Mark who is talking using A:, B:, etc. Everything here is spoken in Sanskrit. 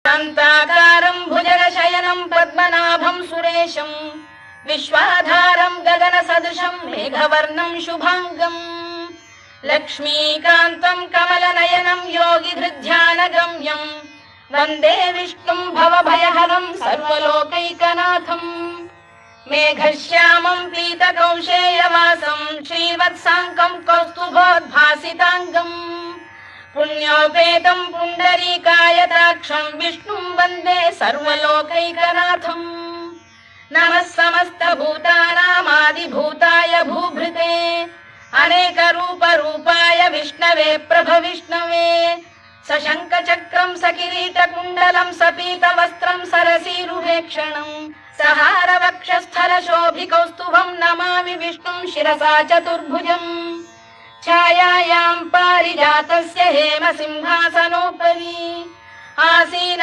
A: शान्ताकारं भुजगशयनं पद्मनाभं सुरेशं विश्वाधारं गगनसदृशं मेघवर्णं शुभांगं लक्ष्मीकान्तं कमलनयनं योगिधृध्यानगम्यं वन्दे विष्णुं भवभयहरं सर्वलोकैकनाथं मेघश्यामं पीतकौशेयवासं श्रीवत्साङ्कं कौस्तुभोद्भासिताङ्गम् पुण्योपेतं पुण्डरीकायताक्षं विष्णुं वन्दे सर्वलोकैकनाथम् नमः समस्तभूतानामादिभूताय भूभृते अनेकरूपरूपाय विष्णवे प्रभविष्णवे सशङ्खचक्रं सकिरीटकुण्डलं सपीतवस्त्रं सरसीरुहेक्षणं सहारवक्षस्थलशोभिकौस्तुभं नमामि विष्णुं शिरसा चतुर्भुजम् छायायां पारिजातस्य हेमसिंहासनोपरि आसीन